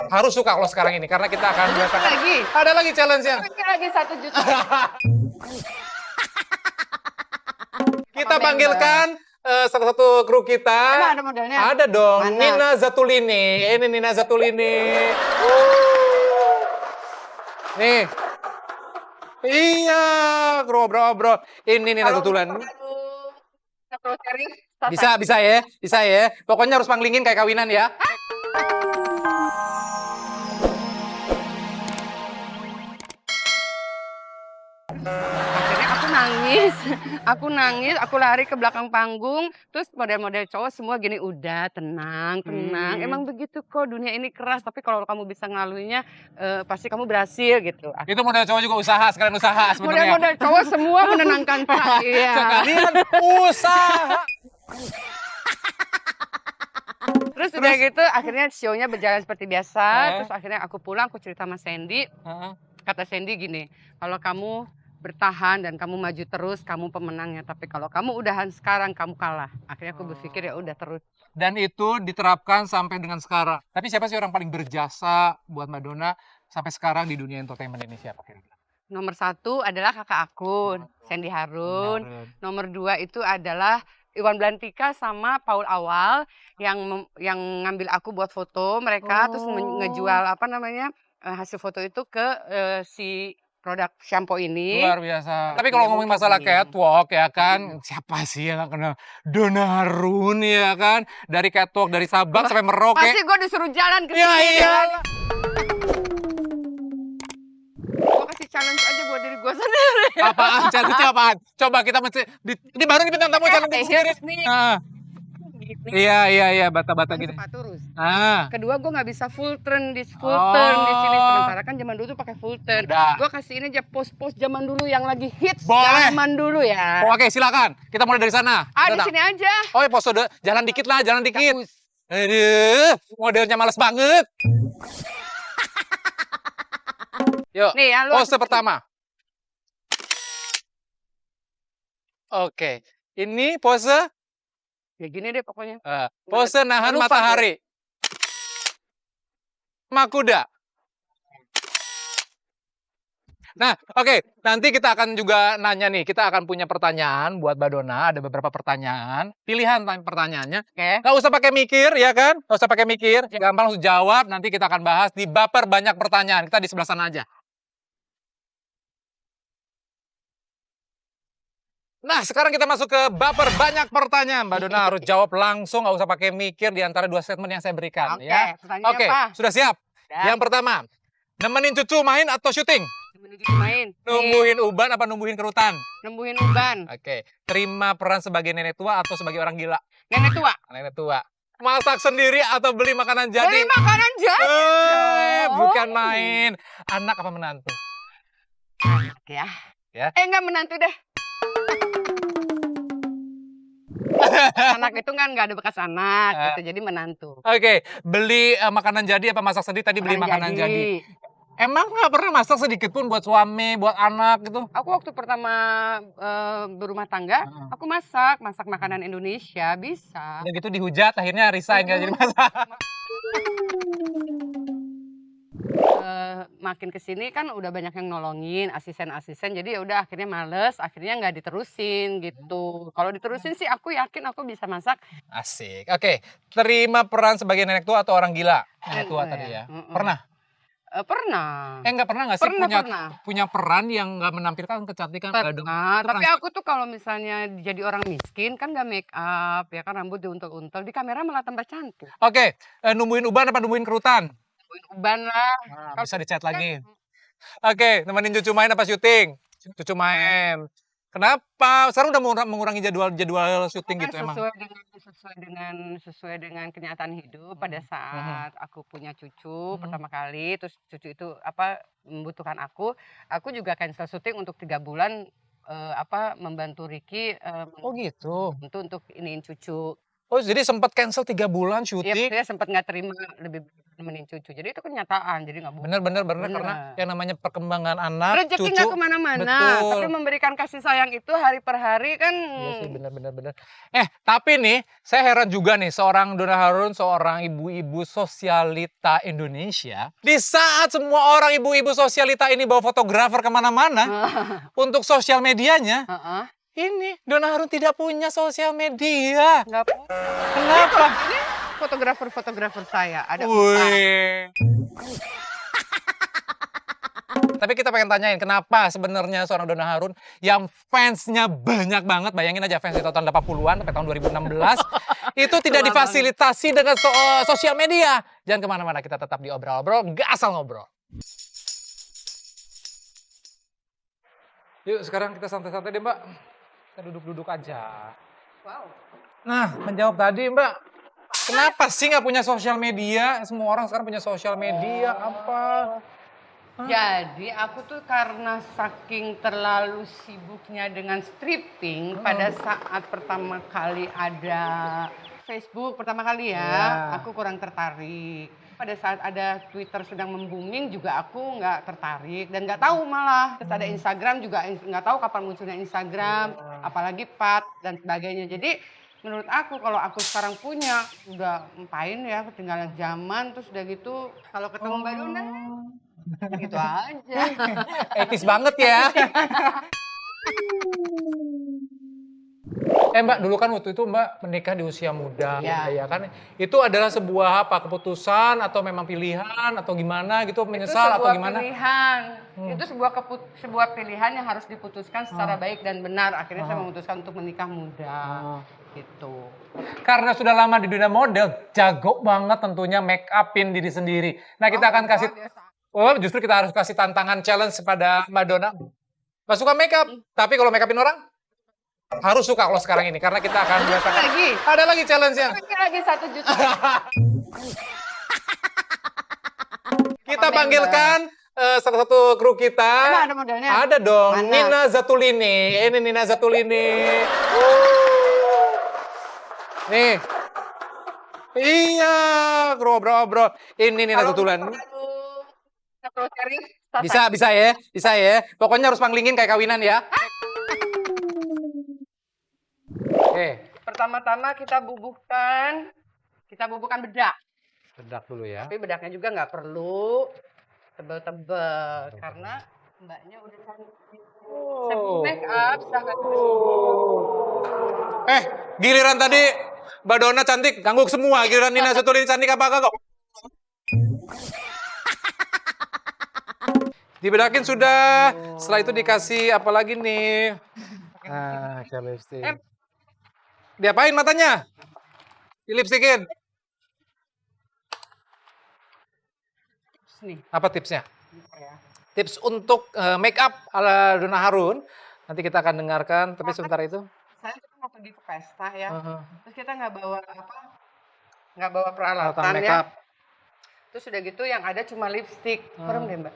Harus suka kalau sekarang ini karena kita akan biasakan. Lagi. Ada lagi challenge-nya. Lagi 1 juta. Kita Sama panggilkan salah satu kru kita. Emang ada modelnya? Ada dong. Mana? Nina Zatulini. Ini Nina Zatulini. Nih. Iya, bro. Ini Nina Zatulini. Bisa ya. Pokoknya harus panglingin kayak kawinan ya. Akhirnya aku nangis, aku lari ke belakang panggung, terus model-model cowok semua gini, udah tenang. Emang begitu kok, dunia ini keras, tapi kalau kamu bisa ngelaluinya, pasti kamu berhasil gitu. Itu model cowok juga usaha, sekalian usaha sebenarnya. Model-model cowok semua menenangkan saya. Sekalian usaha. Terus udah gitu, akhirnya show-nya berjalan seperti biasa, terus akhirnya aku pulang, aku cerita sama Sandy. Kata Sandy gini, kalau kamu bertahan dan kamu maju terus, kamu pemenangnya. Tapi kalau kamu udahan sekarang, kamu kalah. Akhirnya aku berpikir ya udah terus. Dan itu diterapkan sampai dengan sekarang. Tapi siapa sih orang paling berjasa buat Mbak Donna sampai sekarang di dunia entertainment ini siapa kira-kira? Nomor 1 adalah kakak aku, Sandy Harun. Nomor 2 itu adalah Iwan Blantika sama Paul Awal yang ngambil aku buat foto mereka, terus ngejual apa namanya hasil foto itu ke si produk shampoo ini. Luar biasa. Tapi kalau ngomongin masalah catwalk ya kan, siapa sih yang gak kenal Donna Harun ya kan? Dari catwalk, dari Sabang sampai Merauke. Pasti gue disuruh jalan ke Ya sini. iyalah. Gue kasih challenge aja buat diri gue sendiri. Apaan? Challenge apaan? Coba kita mesti, ini baru nih bintang tamu challenge sendiri. Nah. Iya, bata-bata gitu. Sepatu terus. Ah. Kedua gue nggak bisa full turn di sini, sementara kan zaman dulu tuh pakai full turn. Gue kasih ini aja pose zaman dulu yang lagi hits. Boleh. Zaman dulu ya. Oke, silakan. Kita mulai dari sana. Di sini aja. Oh, ya pose jalan dikit lah, jalan dikit. Aduh, modelnya males banget. Yuk, nih, ya, pose pertama. Oke, ini pose. Ya gini deh pokoknya. Pose nahan matahari. Makuda. Nah, oke. Nanti kita akan juga nanya nih. Kita akan punya pertanyaan buat Mbak Donna. Ada beberapa pertanyaan. Pilihan pertanyaannya. Nggak usah pakai mikir, ya kan? Nggak usah pakai mikir. Gampang langsung jawab. Nanti kita akan bahas di Baper Banyak Pertanyaan. Kita di sebelah sana aja. Nah, sekarang kita masuk ke Baper Banyak Pertanyaan. Mbak Donna harus jawab langsung, nggak usah pakai mikir di antara 2 statement yang saya berikan. Oke, sudah siap? Yang pertama, nemenin cucu main atau syuting? Nemenin cucu main. Numbuhin uban apa numbuhin kerutan? Numbuhin uban. Oke, terima peran sebagai nenek tua atau sebagai orang gila? Nenek tua. Nenek tua. Masak sendiri atau beli makanan jadi? Beli makanan jadi. Bukan main. Anak apa menantu? Anak ya. Enggak menantu deh. Anak itu kan nggak ada bekas anak gitu, jadi menantu. Oke, beli makanan jadi apa masak sendiri? Tadi beli makanan jadi. Emang nggak pernah masak sedikit pun buat suami, buat anak gitu? Aku waktu pertama berumah tangga, aku masak makanan Indonesia bisa. Udah gitu dihujat, akhirnya resign nggak jadi masak. Makin kesini kan udah banyak yang nolongin, asisten-asisten, jadi ya udah akhirnya males, akhirnya nggak diterusin gitu. Kalau diterusin sih aku yakin aku bisa masak. Asik. Oke, terima peran sebagai nenek tua atau orang gila? Nenek tua tadi ya. Pernah? Pernah. Nggak pernah nggak sih Pernah. punya peran yang nggak menampilkan kecantikan? Pernah. Tapi aku tuh kalau misalnya jadi orang miskin kan nggak make up, ya kan rambut diuntel-untel, di kamera malah tambah cantik. Oke, numbuhin uban apa numbuhin kerutan? Uban lah. Bisa dicat lagi. Oke, nemenin cucu main apa syuting? Cucu main. Kenapa? Sekarang udah mengurangi jadwal syuting gitu emang? Sesuai dengan kenyataan hidup pada saat aku punya cucu pertama kali, terus cucu itu membutuhkan aku juga cancel syuting untuk 3 bulan membantu Ricky Oh gitu. untuk iniin cucu. Oh, jadi sempat cancel 3 bulan Iya, syuting. saya sempat nggak terima lebih nemenin cucu. Jadi itu kenyataan, jadi nggak bohong. Bener karena yang namanya perkembangan anak, Rezeki cucu. nggak kemana-mana, Betul. tapi memberikan kasih sayang itu hari per hari kan. Iya sih, bener. Tapi nih, saya heran juga nih, seorang Donna Harun, seorang ibu-ibu sosialita Indonesia. Di saat semua orang ibu-ibu sosialita ini bawa fotografer kemana-mana, untuk sosial medianya, Heeh. ini Donna Harun tidak punya sosial media. Nggak apa. Kenapa? Ini fotografer saya ada 4. Wih. Tapi kita pengen tanyain, kenapa sebenarnya seorang Donna Harun yang fansnya banyak banget, bayangin aja fans di tahun 80-an sampai tahun 2016, itu tidak Tua difasilitasi dengan sosial media. Jangan kemana-mana, kita tetap di Obrol-Obrol, gak asal ngobrol. Yuk sekarang kita santai-santai deh Mbak, kita duduk-duduk aja. Wow. Nah, menjawab tadi Mbak, kenapa sih nggak punya sosial media? Semua orang sekarang punya sosial media, apa? Jadi aku tuh karena saking terlalu sibuknya dengan stripping pada saat pertama kali ada Facebook pertama kali Ya. aku kurang tertarik. Pada saat ada Twitter sedang membuming juga aku nggak tertarik dan nggak tahu malah. Terus ada Instagram juga nggak tahu kapan munculnya Instagram, apalagi Pat dan sebagainya. Jadi menurut aku kalau aku sekarang punya udah ngapain ya ketinggalan zaman, terus udah gitu kalau ketemu Mbak Donna gitu aja. Etis banget ya. Mbak, dulu kan waktu itu Mbak menikah di usia muda, Iya. ya kan? Itu adalah sebuah apa, keputusan atau memang pilihan atau gimana gitu, Itu menyesal atau sebuah gimana? pilihan. Itu sebuah pilihan yang harus diputuskan secara baik dan benar. Akhirnya saya memutuskan untuk menikah muda. Gitu. Karena sudah lama di dunia model, jago banget tentunya make upin diri sendiri. Nah, kita akan kasih, justru kita harus kasih tantangan challenge kepada Mbak Donna. Mbak suka make up, tapi kalau make upin orang, harus suka kalau sekarang ini. Karena kita akan biasakan. Lagi. Ada lagi challenge-nya. Lagi 1 juta. Kita panggilkan salah satu kru kita. Emang ada modelnya? Ada dong. Mana? Nina Zatulini. Ini Nina Zatulini. Nih. Iya, kru obrol-obrol. Ini Nina Zatulini. Terus serius. Bisa ya. Pokoknya harus panglingin kayak kawinan ya. Oke. Pertama-tama kita bubuhkan bedak. Bedak dulu ya. Tapi bedaknya juga nggak perlu tebel-tebel karena mbaknya udah cantik. Sebelum make up sangat Giliran tadi Mbak Donna cantik, gangguk semua. Giliran Nina Zatulini cantik apa kagak? Dibedakin sudah. Setelah itu dikasih apa lagi nih? Nah, lipstick. Diapain matanya? Di lipstikin. nih. Apa tipsnya? Ya. Tips untuk make up ala Donna Harun. Nanti kita akan dengarkan, tapi sebentar itu. Saya tuh mau pergi ke pesta ya. Uh-huh. Terus kita nggak bawa nggak bawa Peralatan peralatan make ya. up. Terus udah gitu yang ada cuma lipstick. Merem deh mbak.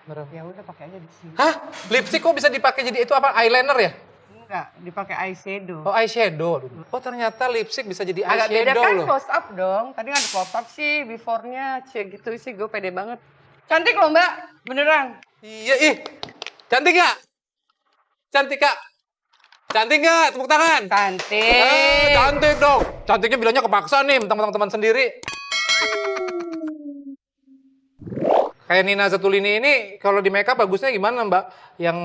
Merem. Ya udah pakai aja di sini. Hah? Lipstick kok bisa dipakai jadi itu apa? Eyeliner ya? Enggak, dipakai eyeshadow. Oh, eyeshadow. Oh, ternyata lipstick bisa jadi Agak beda eyeshadow kan loh. close up dong. Tadi nggak ada close up sih, before-nya gitu sih gue pede banget. Cantik loh mbak, beneran. Iya, ih. Cantik gak? Cantik kak? Cantik gak? Tepuk tangan. Cantik. Cantik dong. Cantiknya bilangnya kepaksa nih, mentang-mentang teman sendiri. Kayak Nina Zatulini ini, kalau di makeup bagusnya gimana Mbak? Yang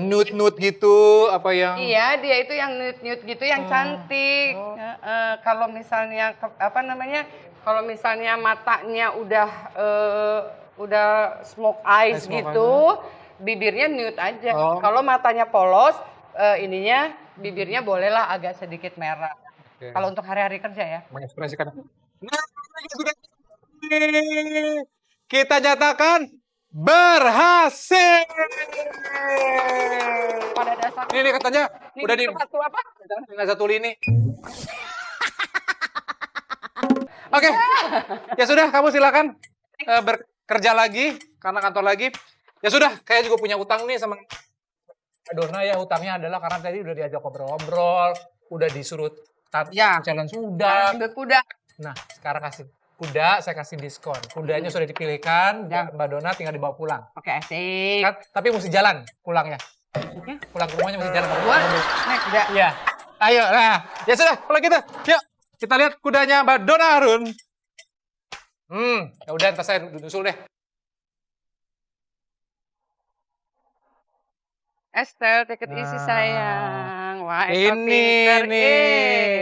nude-nude gitu, apa yang... Iya, dia itu yang nude-nude gitu, yang cantik. Kalau misalnya, kalau misalnya matanya udah smoke eyes Smoke gitu, bibirnya nude aja. Oh. Kalau matanya polos, bibirnya bolehlah agak sedikit merah. Oke. Kalau untuk hari-hari kerja ya. Mengekspresikan. Nah, sudah. Kita nyatakan berhasil. Pada dasarnya. Ini katanya Ini udah di satu apa? Nina Zatulini. Oke, ya sudah, kamu silakan bekerja lagi karena kantor lagi. Ya sudah, kayak juga punya utang nih sama Donna ya. Utangnya adalah karena tadi udah diajak ngobrol-ngobrol, udah disuruh Tapi Ya. jalan sudah. Ambil kuda. Nah, sekarang kasih kuda, saya kasih diskon. Kudanya sudah dipilihkan, Ya. Mbak Dona tinggal dibawa pulang. Oke, asik. Kan? Tapi mesti jalan pulangnya. Maksudnya? Pulang ke rumahnya mesti jalan. Gua naik kuda. Iya. Ayo, nah. Ya sudah, kalau gitu. Yuk, kita lihat kudanya Mbak Dona Harun. Ya udah, ntar saya dusul deh. Estelle, take it easy Nah. sayang. Wah, Estelle Ini pinter. nih.